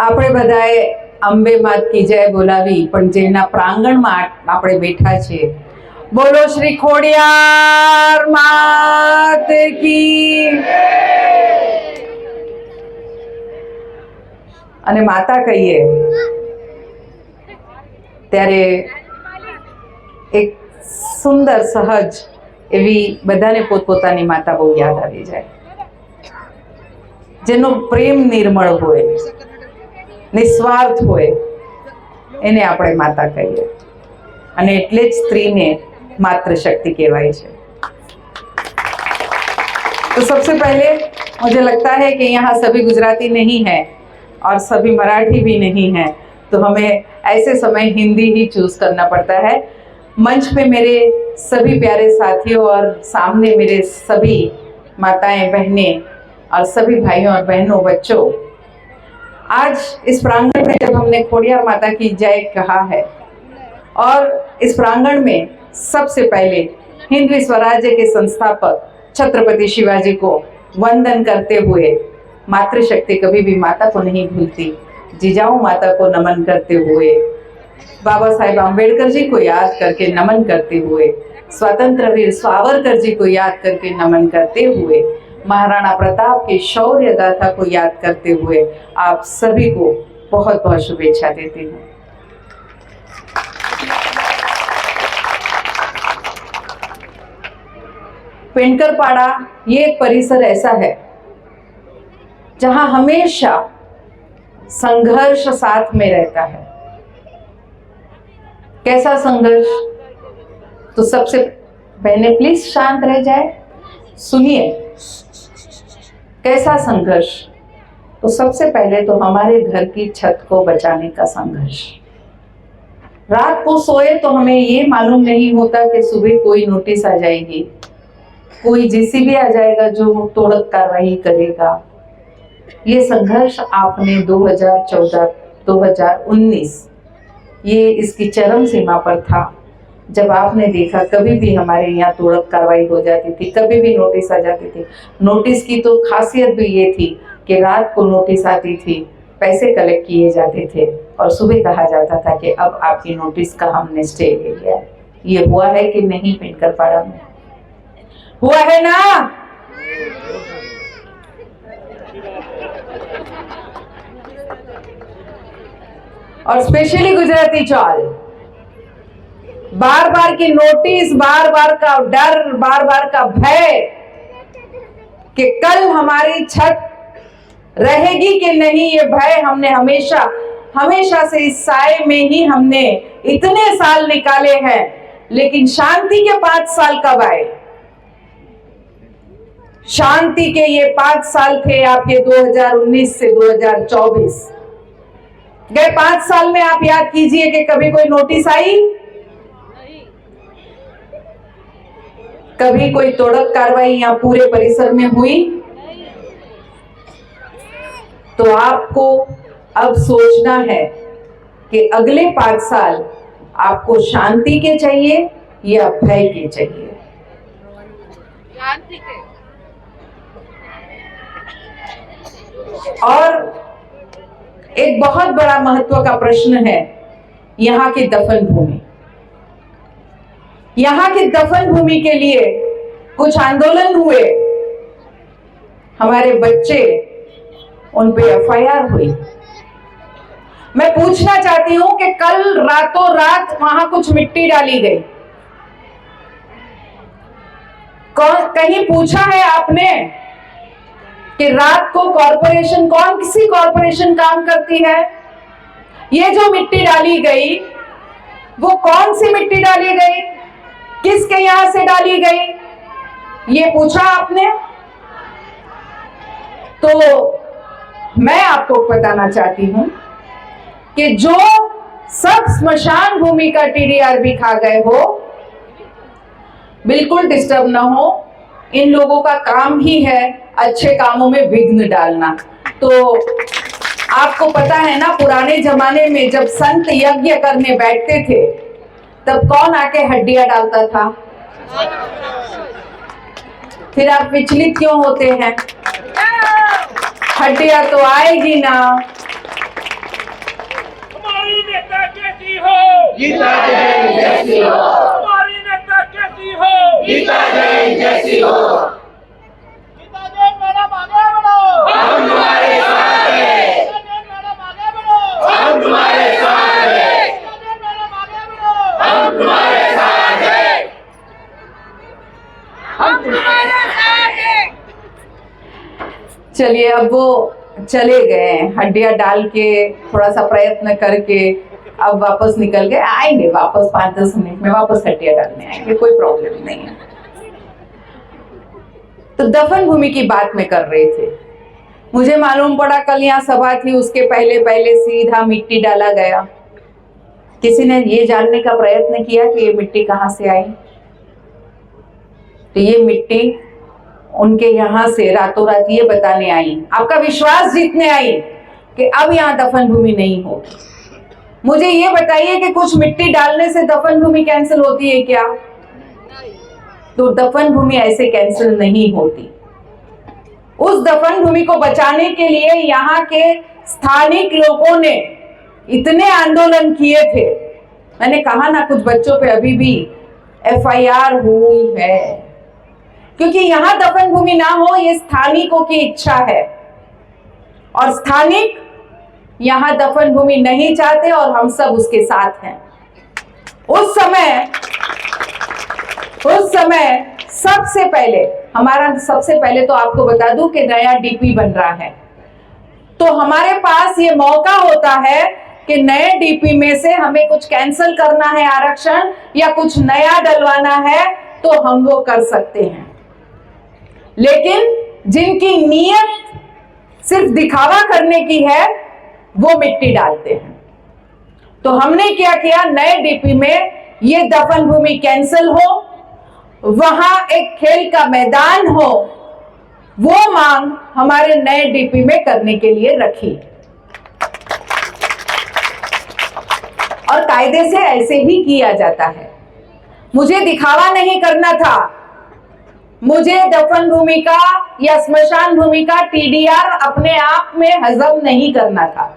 આપણે બધાએ અંબે માત કી જય બોલાવી, પણ જેના પ્રાંગણમાં આપણે બેઠા છીએ, બોલો શ્રી ખોડિયાર માત કી. અને માતા કહીએ ત્યારે એક સુંદર સહજ એવી બધાને પોતપોતાની માતા બહુ યાદ આવી જાય, જેનો પ્રેમ નિર્મળ હોય, નિસ્વાર્થ હોય, એને આપણે માતા કહીએ. અને એટલે જ સ્ત્રીને मातृशक्ति कहवाई है. तो सबसे पहले मुझे लगता है कि यहाँ सभी गुजराती नहीं है और सभी मराठी भी नहीं है, तो हमें ऐसे समय हिंदी ही चूज करना पड़ता है. मंच पे मेरे सभी प्यारे साथियों और सामने मेरे सभी माताएं, बहनें और सभी भाइयों और बहनों, बच्चों, आज इस प्रांगण में जब हमने खोडियार माता की जय कहा है और इस प्रांगण में सबसे पहले हिंदवी स्वराज्य के संस्थापक छत्रपति शिवाजी को वंदन करते हुए, मातृशक्ति कभी भी माता को नहीं भूलती, जिजाऊ माता को नमन करते हुए, बाबा साहेब आम्बेडकर जी को याद करके नमन करते हुए, स्वतंत्र वीर सावरकर जी को याद करके नमन करते हुए, महाराणा प्रताप के शौर्य गाथा को याद करते हुए आप सभी को बहुत बहुत शुभेच्छा देती हूँ. पेंटरपाड़ा ये एक परिसर ऐसा है जहां हमेशा संघर्ष साथ में रहता है. कैसा संघर्ष? तो सबसे बहने प्लीज शांत रह जाए, सुनिए. कैसा संघर्ष? तो सबसे पहले तो हमारे घर की छत को बचाने का संघर्ष. रात को सोए तो हमें ये मालूम नहीं होता कि सुबह कोई नोटिस आ जाएगी, कोई जेसीबी आ जाएगा जो तोड़क कार्रवाई करेगा. ये संघर्ष आपने 2014-2019 ये इसकी चरम सीमा पर था, जब आपने देखा कभी भी हमारे यहाँ तोड़क कार्रवाई हो जाती थी, कभी भी नोटिस आ जाती थी. नोटिस की तो खासियत भी ये थी कि रात को नोटिस आती थी, पैसे कलेक्ट किए जाते थे और सुबह कहा जाता था कि अब आपकी नोटिस का हमने स्टे ले लिया. ये हुआ है कि नहीं? पेंटरपाड़ा में हुआ है ना? और स्पेशली गुजराती चौल, बार बार की नोटिस, बार बार का डर, बार बार का भय कि कल हमारी छत रहेगी कि नहीं, ये भय हमने हमेशा से इस साए में ही हमने इतने साल निकाले हैं. लेकिन शांति के 5 साल कब आए? शांति के ये 5 साल थे आपके 2019 से 2024. गए 5 साल में आप याद कीजिए कि कभी कोई नोटिस आई? कभी कोई तोड़क कार्रवाई यहाँ पूरे परिसर में हुई? तो आपको अब सोचना है कि अगले 5 साल आपको शांति के चाहिए या भय के चाहिए? शांति के. और एक बहुत बड़ा महत्व का प्रश्न है यहाँ की दफन भूमि. यहाँ की दफन भूमि के लिए कुछ आंदोलन हुए, हमारे बच्चे, उन पे एफआईआर हुई. मैं पूछना चाहती हूं कि कल रातों रात वहां कुछ मिट्टी डाली गई, कहीं पूछा है आपने कि रात को कॉरपोरेशन, किसी कॉरपोरेशन काम करती है? ये जो मिट्टी डाली गई वो कौन सी मिट्टी डाली गई, किसके यहां से डाली गई, ये पूछा आपने? तो मैं आपको बताना चाहती हूं कि जो सब स्मशान भूमि का टीडीआर भी खा गए हो, बिल्कुल डिस्टर्ब ना हो. इन लोगों का काम ही है अच्छे कामों में विघ्न डालना. तो आपको पता है ना, पुराने जमाने में जब संत यज्ञ करने बैठते थे तब कौन आके हड्डियां डालता था? फिर आप विचलित क्यों होते हैं? हड्डियां तो आएगी ना. नेता कैसी हो, गीता जैन जैसी हो, हमारी नेता कैसी हो, गीता जैन जैसी हो। गीता जैन मैडम आगे बढ़ो, हम तुम्हारे साथ हैं, गीता जैन मैडम आगे बढ़ो, हम तुम्हारे साथ हैं, गीता जैन मैडम आगे बढ़ो, हम तुम्हारे साथ हैं, हम तुम्हारे साथ हैं। चलिए, अब वो चले गए, हड्डियां डाल के थोड़ा सा प्रयत्न करके अब वापस निकल गए। आएंगे वापस 5-10 मिनट में, वापस हड्डियां डालने आएंगे, कोई प्रॉब्लम नहीं है। तो दफन भूमि की बात में कर रहे थे। मुझे मालूम पड़ा कल यहाँ सभा थी, उसके पहले पहले सीधा मिट्टी डाला गया। किसी ने ये जानने का प्रयत्न किया कि ये मिट्टी कहाँ से आई? तो ये मिट्टी उनके यहाँ से रातों रात ये बताने आई, आपका विश्वास जीतने आई कि अब यहाँ दफन भूमि नहीं होगी। मुझे ये बताइए कि कुछ मिट्टी डालने से दफन भूमि कैंसिल होती है क्या? तो दफन भूमि ऐसे कैंसिल नहीं होती। उस दफन भूमि को बचाने के लिए यहाँ के स्थानिक लोगों ने इतने आंदोलन किए थे। मैंने कहा ना, कुछ बच्चों पे अभी भी FIR हुई है, क्योंकि यहाँ दफन भूमि ना हो ये स्थानिकों की इच्छा है, और स्थानिक यहाँ दफन भूमि नहीं चाहते, और हम सब उसके साथ हैं। उस समय सबसे पहले तो आपको बता दूं कि नया DP बन रहा है, तो हमारे पास ये मौका होता है कि नए DP में से हमें कुछ कैंसिल करना है आरक्षण, या कुछ नया डलवाना है, तो हम वो कर सकते हैं। लेकिन जिनकी नीयत सिर्फ दिखावा करने की है, वो मिट्टी डालते हैं। तो हमने क्या किया, नए DP में ये दफन भूमि कैंसिल हो, वहां एक खेल का मैदान हो, वो मांग हमारे नए DP में करने के लिए रखी। और कायदे से ऐसे ही किया जाता है। मुझे दिखावा नहीं करना था, मुझे दफन भूमि का या स्मशान भूमि का TDR अपने आप में हजम नहीं करना था।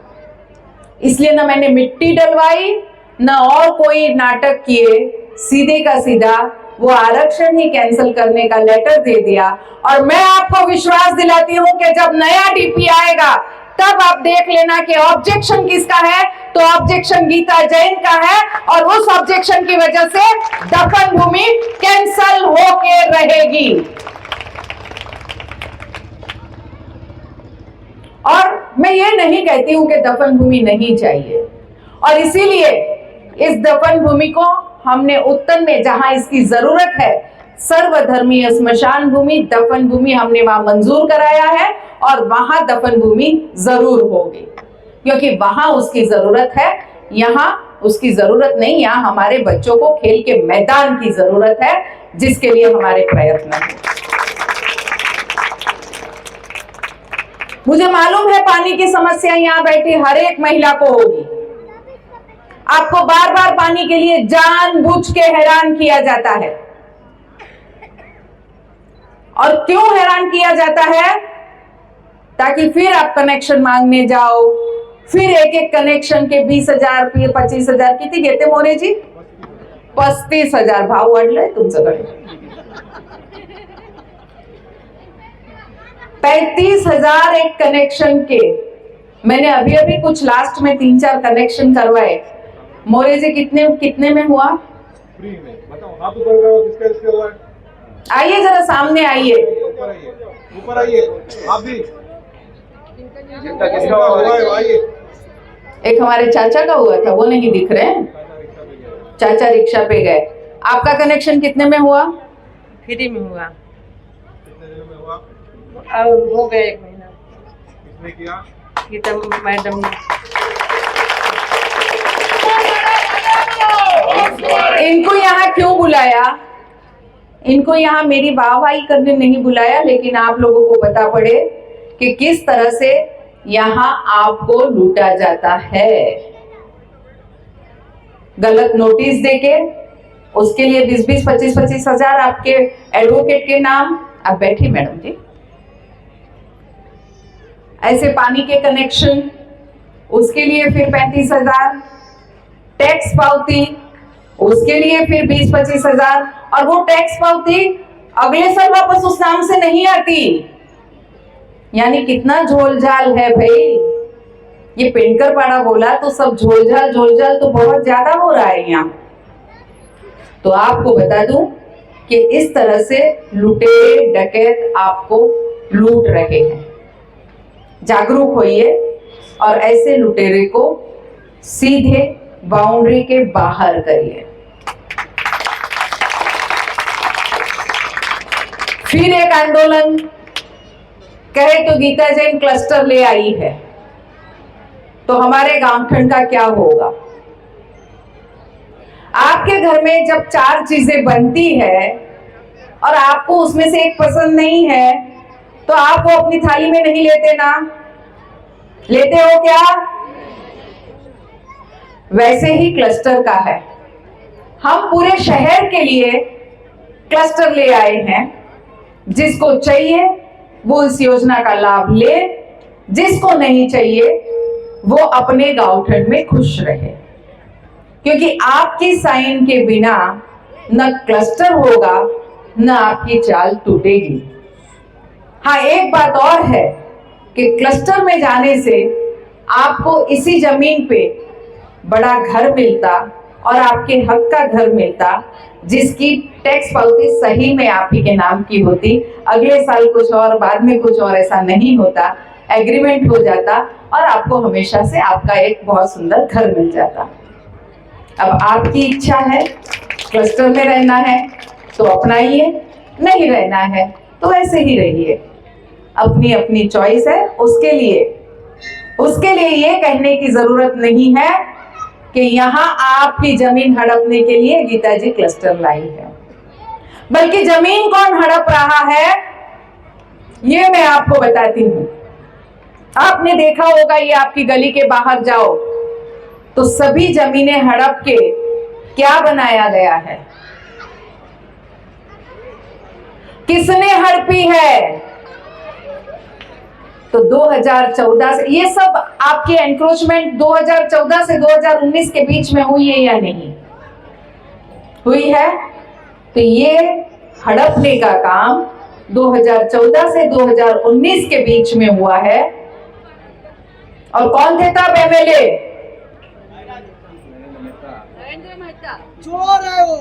इसलिए ना मैंने मिट्टी डलवाई, ना और कोई नाटक किए, सीधे का सीधा वो आरक्षण ही कैंसिल करने का लेटर दे दिया। और मैं आपको विश्वास दिलाती हूं कि जब नया DP आएगा, तब आप देख लेना कि ऑब्जेक्शन किसका है। तो ऑब्जेक्शन गीता जैन का है, और उस ऑब्जेक्शन की वजह से दफन भूमि कैंसल होके रहेगी। और मैं ये नहीं कहती हूं कि दफन भूमि नहीं चाहिए, और इसीलिए इस दफन भूमि को हमने उत्तर में, जहां इसकी जरूरत है, सर्वधर्मीय स्मशान भूमि, दफन भूमि हमने वहां मंजूर कराया है, और वहां दफन भूमि जरूर होगी, क्योंकि वहां उसकी जरूरत है, यहाँ उसकी जरूरत नहीं। यहाँ हमारे बच्चों को खेल के मैदान की जरूरत है, जिसके लिए हमारे प्रयत्न हैं। मुझे मालूम है पानी की समस्या यहाँ बैठी हर एक महिला को होगी। आपको बार बार पानी के लिए जानबूझ के हैरान किया जाता है। और क्यों हैरान किया जाता है? ताकि फिर आप कनेक्शन मांगने जाओ, फिर एक एक कनेक्शन के 20,000 फिर 25,000 किती घेते मोरे जी? 35,000 भाव वाढलाय तुमच्याकडे। 35,000 एक कनेक्शन के। मैंने अभी अभी कुछ लास्ट में 3-4 कनेक्शन करवाए। मोरे जी कितने में हुआ? फ्री में। बताओ आप ऊपर गए, किसका हुआ है? आइए जरा सामने आइए, ऊपर आइए आप भी। किसका हुआ है? आइए। एक हमारे चाचा का हुआ था, वो नहीं दिख रहे हैं। चाचा रिक्शा पे गए। आपका कनेक्शन कितने में हुआ? फ्री में हुआ। कितने दिनों में हुआ? हो गया 1 महीना। किसने किया? गीता मैडम ने। इनको यहाँ क्यों बुलाया? इनको यहाँ मेरी वाहवाही करने नहीं बुलाया, लेकिन आप लोगों को पता पड़े कि किस तरह से यहाँ आपको लूटा जाता है। गलत नोटिस देके उसके लिए 20-20, 25-25 हजार आपके एडवोकेट के नाम। आप बैठिए मैडम जी। ऐसे पानी के कनेक्शन, उसके लिए फिर 35,000, टैक्स पावती, उसके लिए फिर 20-25 हजार, और वो टैक्स पावती अगले साल वापस उस नाम से नहीं आती। यानी कितना झोलझाल है भाई। ये पेंटर पाड़ा बोला तो सब झोलझाल तो बहुत ज्यादा हो रहा है यहाँ। तो आपको बता दूं कि इस तरह से लुटेरे डकैत आपको लूट रहे हैं। जागरूक होइए और ऐसे लुटेरे को सीधे बाउंड्री के बाहर करिए। फिर एक आंदोलन कहे तो गीता जैन क्लस्टर ले आई है, तो हमारे गांवठन का क्या होगा? आपके घर में जब 4 चीजें बनती है और आपको उसमें से एक पसंद नहीं है, तो आप वो अपनी थाली में नहीं लेते ना? लेते हो क्या? वैसे ही क्लस्टर का है। हम पूरे शहर के लिए क्लस्टर ले आए हैं। जिसको चाहिए वो इस योजना का लाभ ले, जिसको नहीं चाहिए वो अपने गांवठन में खुश रहे, क्योंकि आपकी साइन के बिना न क्लस्टर होगा न आपकी चाल टूटेगी। हाँ, एक बात और है कि क्लस्टर में जाने से आपको इसी जमीन पे बड़ा घर मिलता और आपके हक का घर मिलता, जिसकी टैक्स पावती सही में आप ही के नाम की होती। अगले साल कुछ और, बाद में कुछ और, ऐसा नहीं होता। एग्रीमेंट हो जाता और आपको हमेशा से आपका एक बहुत सुंदर घर मिल जाता। अब आपकी इच्छा है, क्लस्टर में रहना है तो अपनाइए, नहीं रहना है तो ऐसे ही रहिए। अपनी अपनी चॉइस है। उसके लिए ये कहने की जरूरत नहीं है कि यहाँ आपकी जमीन हड़पने के लिए गीता जी क्लस्टर लाई है, बल्कि जमीन कौन हड़प रहा है ये मैं आपको बताती हूँ। आपने देखा होगा, ये आपकी गली के बाहर जाओ तो सभी जमीनें हड़प के क्या बनाया गया है? किसने हड़पी है? तो 2014 से ये सब आपकी एनक्रोचमेंट 2014 से 2019 के बीच में हुई है या नहीं हुई है? तो ये हड़पने का काम 2014 से 2019 के बीच में हुआ है। और कौन थे तब एमएलए? चोर है वो,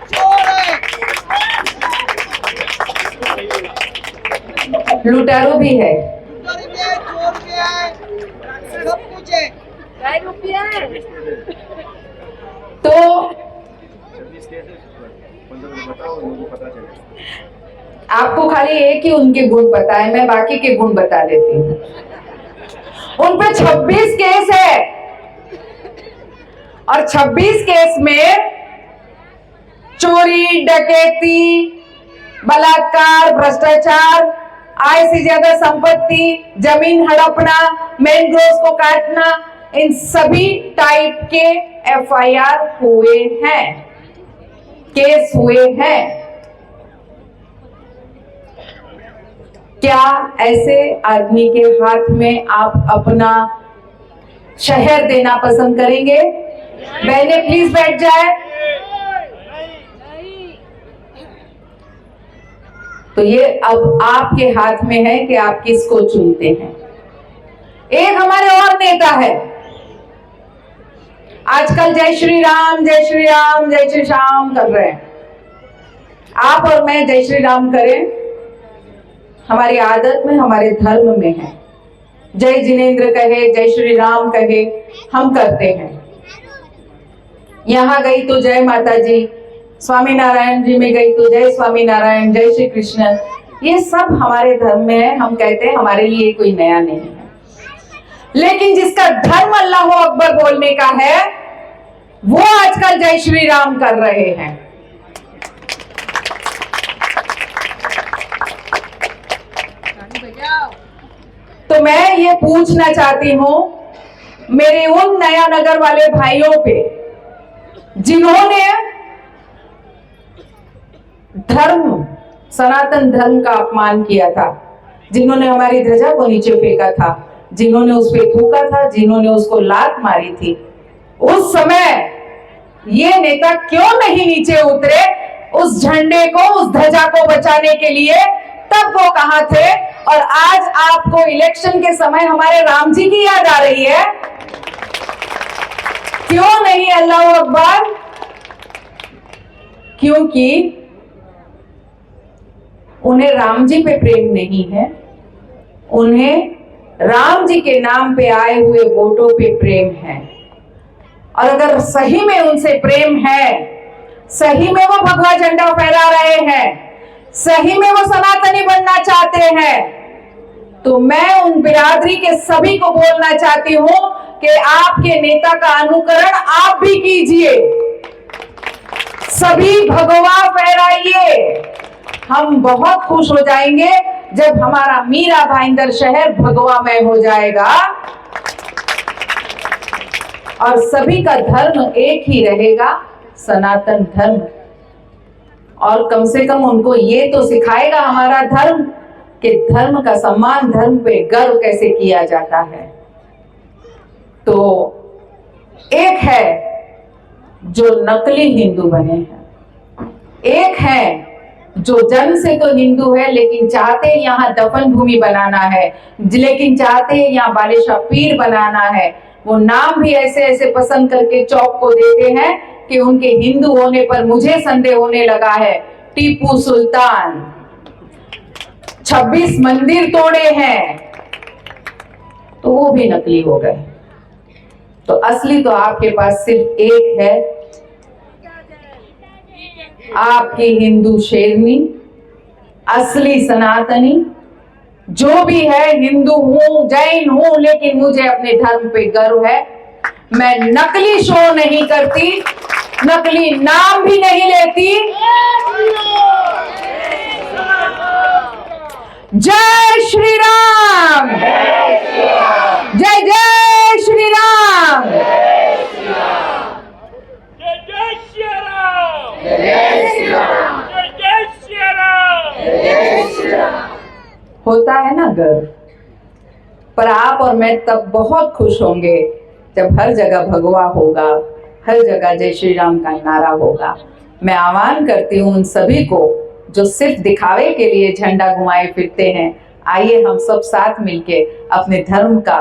चोर है। लुटारू भी है, चोर भी है, सब कुछ है। तो आपको खाली एक ही उनके गुण पता है, मैं बाकी के गुण बता देती हूँ। उन पे 26 केस है और 26 केस में चोरी, डकैती, बलात्कार, भ्रष्टाचार, आय से ज्यादा संपत्ति, जमीन हड़पना, मैंग्रोव्स को काटना, इन सभी टाइप के एफआईआर हुए हैं, केस हुए हैं। क्या ऐसे आदमी के हाथ में आप अपना शहर देना पसंद करेंगे? बहने प्लीज बैठ जाए। तो ये अब आपके हाथ में है कि आप किसको चुनते हैं। एक हमारे और नेता है, आजकल जय श्री राम जय श्री राम जय श्री श्याम कर रहे हैं। आप और मैं जय श्री राम करें, हमारी आदत में, हमारे धर्म में है। जय जिनेंद्र कहे, जय श्री राम कहे, हम करते हैं। यहां गई तो जय माता जी, स्वामी नारायण जी में गई तो जय स्वामी नारायण, जय श्री कृष्ण, ये सब हमारे धर्म में है। हम कहते हैं, हमारे लिए कोई नया नहीं है। लेकिन जिसका धर्म अल्लाह अकबर बोलने का है, वो आजकल जय श्री राम कर रहे हैं। तो मैं ये पूछना चाहती हूं मेरे उन नया नगर वाले भाइयों पे जिन्होंने धर्म, सनातन धर्म का अपमान किया था, जिन्होंने हमारी ध्वजा को नीचे फेंका था, जिन्होंने उस पे थूका था, जिन्होंने उसको लात मारी थी, उस समय ये नेता क्यों नहीं नीचे उतरे उस झंडे को, उस ध्वजा को बचाने के लिए? तब वो कहां थे? और आज आपको इलेक्शन के समय हमारे राम जी की याद आ रही है? क्यों नहीं? अल्लाह अकबर। क्योंकि उन्हें राम जी पे प्रेम नहीं है, उन्हें राम जी के नाम पे आए हुए वोटों पे प्रेम है। और अगर सही में उनसे प्रेम है, सही में वो भगवा झंडा फहरा रहे हैं, सही में वो सनातनी बनना चाहते हैं, तो मैं उन बिरादरी के सभी को बोलना चाहती हूं कि आपके नेता का अनुकरण आप भी कीजिए, सभी भगवा फहराइए। हम बहुत खुश हो जाएंगे जब हमारा मीरा भाईंदर शहर भगवामय हो जाएगा और सभी का धर्म एक ही रहेगा, सनातन धर्म। और कम से कम उनको ये तो सिखाएगा हमारा धर्म कि धर्म का सम्मान, धर्म पे गर्व कैसे किया जाता है। तो एक है जो नकली हिंदू बने हैं, एक है जो जन्म से तो हिंदू है लेकिन चाहते यहाँ दफन भूमि बनाना है, लेकिन चाहते यहाँ बालिशा पीर बनाना है। वो नाम भी ऐसे ऐसे पसंद करके चौक को देते हैं कि उनके हिंदू होने पर मुझे संदेह होने लगा है। टीपू सुल्तान 26 मंदिर तोड़े हैं, तो वो भी नकली हो गए। तो असली तो आपके पास सिर्फ एक है, आपकी हिंदू शेरनी, असली सनातनी। जो भी है, हिंदू हूं, जैन हूं, लेकिन मुझे अपने धर्म पे गर्व है। मैं नकली शो नहीं करती, नकली नाम भी नहीं लेती। जय श्री राम, जय जय श्री राम। होता है ना गर्व, पर आप और मैं तब बहुत खुश होंगे जब हर जगह भगवा होगा, हर जगह जय श्री राम का नारा होगा। मैं आह्वान करती हूँ उन सभी को जो सिर्फ दिखावे के लिए झंडा घुमाए फिरते हैं, आइए हम सब साथ मिलके अपने धर्म का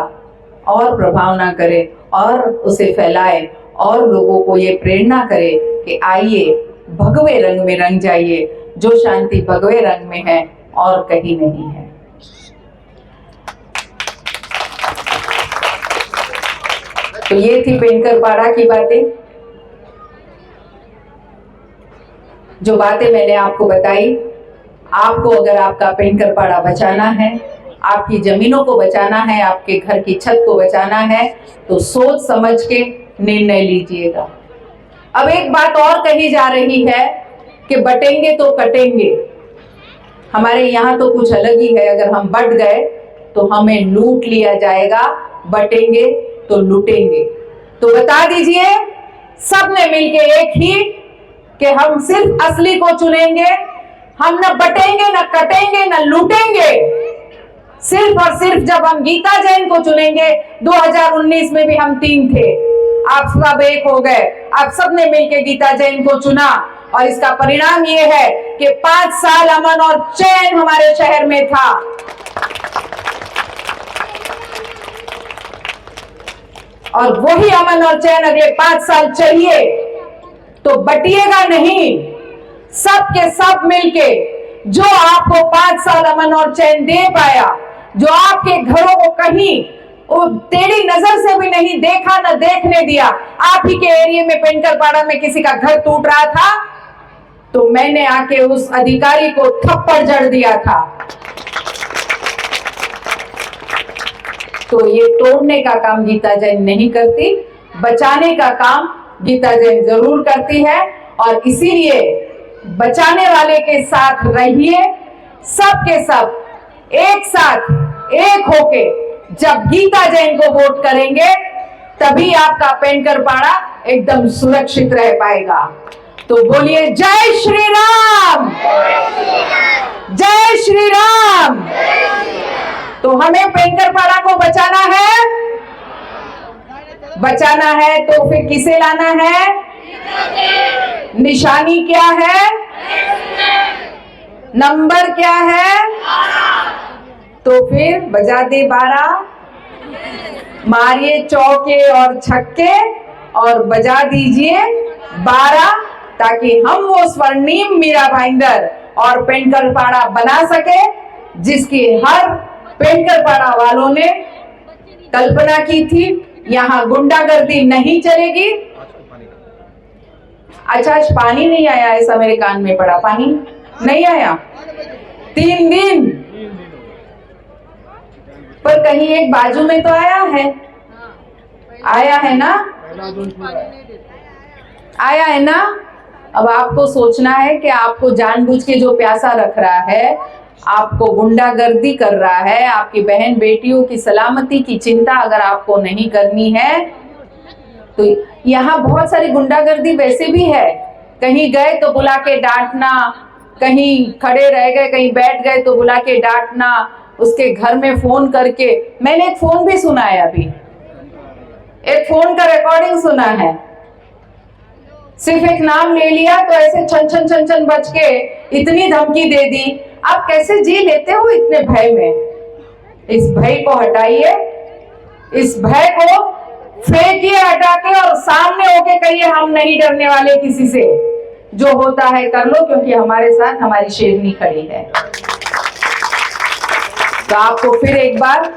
और प्रभाव ना करें और उसे फैलाएं और लोगों को ये प्रेरणा करें कि आइए भगवे रंग में रंग जाइए। जो शांति भगवे रंग में है और कहीं नहीं है। तो ये थी पेंटर पाड़ा की बातें। जो बातें मैंने आपको बताई, आपको अगर आपका पेंटर पाड़ा बचाना है, आपकी जमीनों को बचाना है, आपके घर की छत को बचाना है, तो सोच समझ के निर्णय लीजिएगा। अब एक बात और कही जा रही है कि बटेंगे तो कटेंगे। हमारे यहाँ तो कुछ अलग ही है, अगर हम बट गए तो हमें लूट लिया जाएगा, बटेंगे तो लूटेंगे। तो बता दीजिए सबने मिलके एक ही कि हम सिर्फ असली को चुनेंगे। हम न बटेंगे, न कटेंगे, न लूटेंगे। सिर्फ और सिर्फ जब हम गीता जैन को चुनेंगे, 2019 में भी हम 3 थे, आप सब एक हो गए। आप सबने मिलके गीता जैन को चुना और इसका परिणाम ये है कि 5 साल अमन और चैन हमारे शहर में था। और वही अमन और चैन अगले 5 साल चाहिए, तो बटिएगा नहीं। सब के सब मिलके जो आपको 5 साल अमन और चैन दे पाया, जो आपके घरों को कहीं तेरी नजर से भी नहीं देखा, न देखने दिया। आप ही के एरिया में पेंटरपाड़ा में किसी का घर टूट रहा था, तो मैंने आके उस अधिकारी को थप्पड़ जड़ दिया था। तो ये तोड़ने का काम गीता जैन नहीं करती, बचाने का काम गीता जैन जरूर करती है। और इसीलिए बचाने वाले के साथ रहिए, सब के सब एक साथ एक होके जब गीता जैन को वोट करेंगे, तभी आपका पेंटरपाड़ा एकदम सुरक्षित रह पाएगा। तो बोलिए जय श्री राम, जय श्री राम। तो हमें पेंकरपाड़ा को बचाना है तो फिर किसे लाना है? निशानी क्या है? नंबर क्या है? तो फिर बजा दे 12, मारिए चौके और छक्के और बजा दीजिए 12, ताकि हम वो स्वर्णिम मीरा भाईंदर और पेंकरपाड़ा बना सके, जिसकी हर पेंकरपाड़ा वालों ने कल्पना की थी। यहाँ गुंडागर्दी नहीं चलेगी। अच्छा, आज पानी नहीं आया, ऐसा मेरे कान में पड़ा। पानी नहीं आया 3 दिन, पर कहीं एक बाजू में तो आया है ना? आया है ना? अब आपको सोचना है कि आपको जानबूझ के जो प्यासा रख रहा है, आपको गुंडागर्दी कर रहा है, आपकी बहन बेटियों की सलामती की चिंता अगर आपको नहीं करनी है, तो यहाँ बहुत सारी गुंडागर्दी वैसे भी है। कहीं गए तो बुला के डांटना, कहीं खड़े रह गए, कहीं बैठ गए तो बुला के डांटना, उसके घर में फोन करके। मैंने एक फोन भी सुना है, अभी एक फोन का रिकॉर्डिंग सुना है। सिर्फ एक नाम ले लिया तो ऐसे छन छन बच के इतनी धमकी दे दी। आप कैसे जी लेते हो इतने भय में? इस भय को हटाइए, इस भय को फेंकिए हटा के, और सामने होके कहिए हम नहीं डरने वाले किसी से। जो होता है कर लो, क्योंकि हमारे साथ हमारी शेरनी खड़ी है। तो आपको फिर एक बार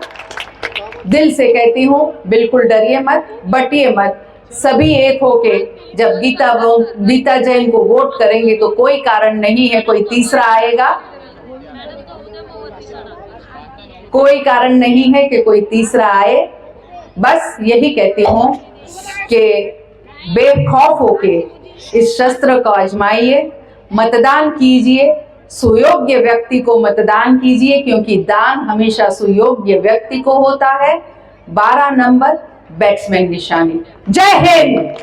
दिल से कहती हूँ, बिल्कुल डरिए मत, बटिए मत। सभी एक होके जब गीता जैन को वोट करेंगे तो कोई कारण नहीं है कोई तीसरा आएगा, कोई कारण नहीं है कि कोई तीसरा आए। बस यही कहती हूँ कि बेखौफ होके इस शस्त्र को आजमाइए, मतदान कीजिए, सुयोग्य व्यक्ति को मतदान कीजिए, क्योंकि दान हमेशा सुयोग्य व्यक्ति को होता है। 12 नंबर बैट्समैन निशानी। जय हिंद।